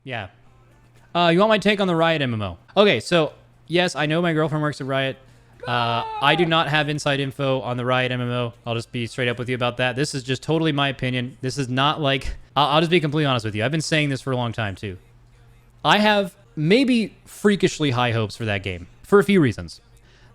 Yeah. You want my take on the Riot MMO? Okay, so yes, I know my girlfriend works at Riot. I do not have inside info on the Riot MMO. I'll just be straight up with you about that. This is just totally my opinion. This is not like... I'll just be completely honest with you. I've been saying this for a long time, too. I have maybe freakishly high hopes for that game for a few reasons.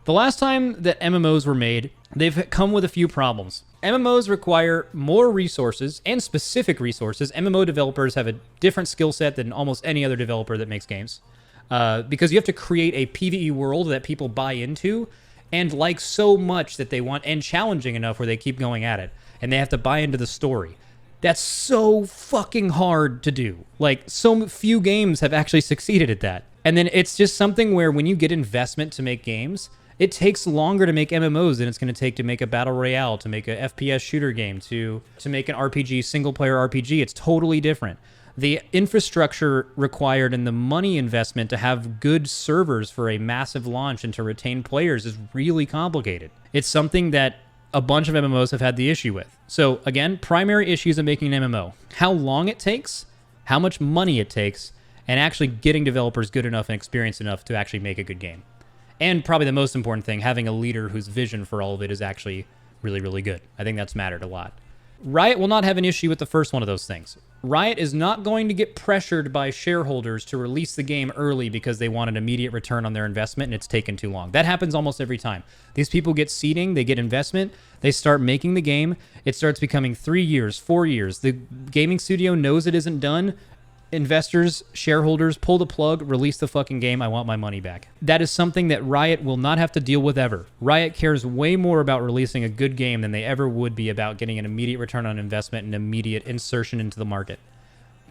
The last time that MMOs were made, they've come with a few problems. MMOs require more resources and specific resources. MMO developers have a different skill set than almost any other developer that makes games. Because you have to create a PvE world that people buy into and like so much that they want, and challenging enough where they keep going at it. And they have to buy into the story. That's so fucking hard to do. Like, so few games have actually succeeded at that. And then it's just something where when you get investment to make games, it takes longer to make MMOs than it's going to take to make a battle royale, to make a FPS shooter game, to make an RPG, single-player RPG. It's totally different. The infrastructure required and the money investment to have good servers for a massive launch and to retain players is really complicated. It's something that a bunch of MMOs have had the issue with. So again, primary issues of making an MMO. How long it takes, how much money it takes, and actually getting developers good enough and experienced enough to actually make a good game. And probably the most important thing, having a leader whose vision for all of it is actually really, really good. I think that's mattered a lot. Riot will not have an issue with the first one of those things. Riot is not going to get pressured by shareholders to release the game early because they want an immediate return on their investment and it's taken too long. That happens almost every time. These people get seeding, they get investment, they start making the game, it starts becoming 3 years, 4 years. The gaming studio knows it isn't done. Investors, shareholders, pull the plug, release the fucking game, I want my money back. That is something that Riot will not have to deal with ever. Riot cares way more about releasing a good game than they ever would be about getting an immediate return on investment and immediate insertion into the market.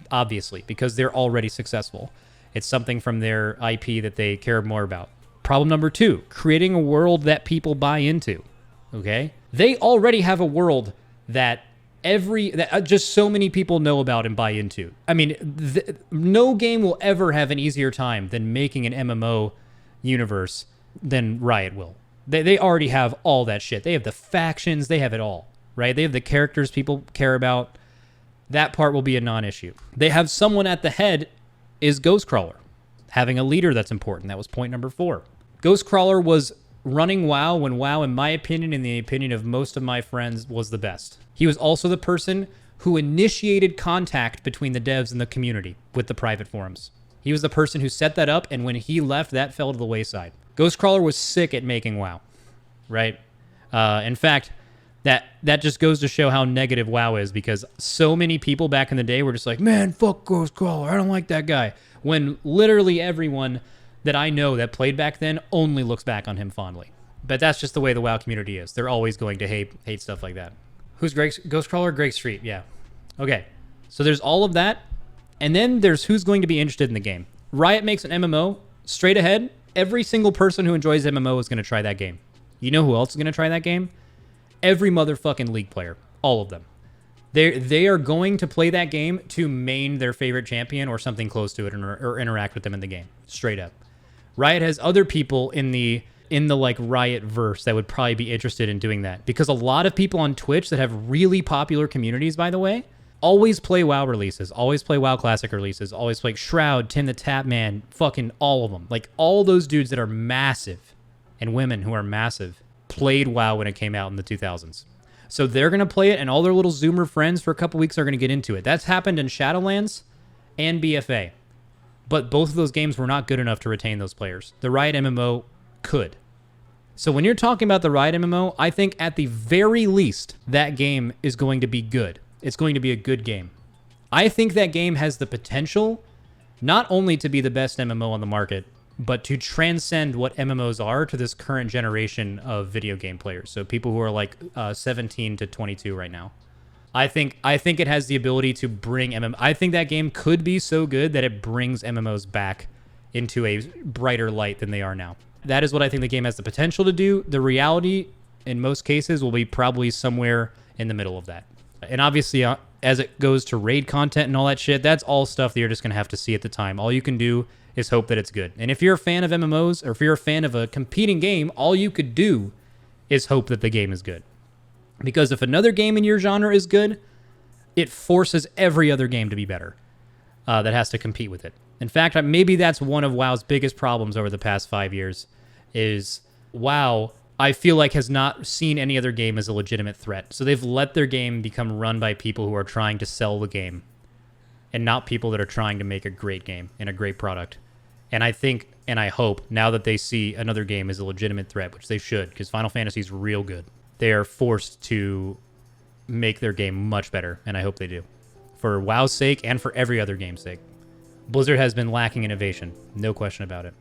Obviously, because they're already successful. It's something from their IP that they care more about. Problem number 2, creating a world that people buy into. Okay? They already have a world that just so many people know about and buy into. I mean, no game will ever have an easier time than making an MMO universe than Riot will. They already have all that shit. They have the factions, they have it all, right? They have the characters people care about. That part will be a non-issue. They have someone at the head is Ghostcrawler. Having a leader that's important. That was point number 4. Ghostcrawler was running WoW when WoW, in my opinion, in the opinion of most of my friends, was the best. He was also the person who initiated contact between the devs and the community with the private forums. He was the person who set that up, and when he left, that fell to the wayside. Ghostcrawler was sick at making WoW, right? In fact, that just goes to show how negative WoW is, because so many people back in the day were just like, man, fuck Ghostcrawler, I don't like that guy. When literally everyone that I know that played back then only looks back on him fondly. But that's just the way the WoW community is. They're always going to hate stuff like that. Who's Ghostcrawler? Greg Street, yeah. Okay, so there's all of that, and then there's who's going to be interested in the game. Riot makes an MMO, straight ahead, every single person who enjoys MMO is going to try that game. You know who else is going to try that game? Every motherfucking League player. All of them. They are going to play that game to main their favorite champion or something close to it, or interact with them in the game. Straight up. Riot has other people in the like Riot verse that would probably be interested in doing that, because a lot of people on Twitch that have really popular communities, by the way, always play WoW releases, always play WoW Classic releases, always play Shroud, Tim the Tapman, fucking all of them. Like, all those dudes that are massive, and women who are massive, played WoW when it came out in the 2000s. So they're going to play it, and all their little Zoomer friends for a couple weeks are going to get into it. That's happened in Shadowlands and BFA. But both of those games were not good enough to retain those players. The Riot MMO could. So when you're talking about the Riot MMO, I think at the very least, that game is going to be good. It's going to be a good game. I think that game has the potential not only to be the best MMO on the market, but to transcend what MMOs are to this current generation of video game players. So people who are like 17 to 22 right now. I think it has the ability to bring MMO. I think that game could be so good that it brings MMOs back into a brighter light than they are now. That is what I think the game has the potential to do. The reality, in most cases, will be probably somewhere in the middle of that. And obviously, as it goes to raid content and all that shit, that's all stuff that you're just going to have to see at the time. All you can do is hope that it's good. And if you're a fan of MMOs, or if you're a fan of a competing game, all you could do is hope that the game is good. Because if another game in your genre is good, it forces every other game to be better. that has to compete with it. In fact, maybe that's one of WoW's biggest problems over the past 5 years is WoW, I feel like, has not seen any other game as a legitimate threat. So they've let their game become run by people who are trying to sell the game and not people that are trying to make a great game and a great product. And I think, and I hope, now that they see another game as a legitimate threat, which they should, because Final Fantasy is real good, they are forced to make their game much better, and I hope they do. For WoW's sake and for every other game's sake. Blizzard has been lacking innovation, no question about it.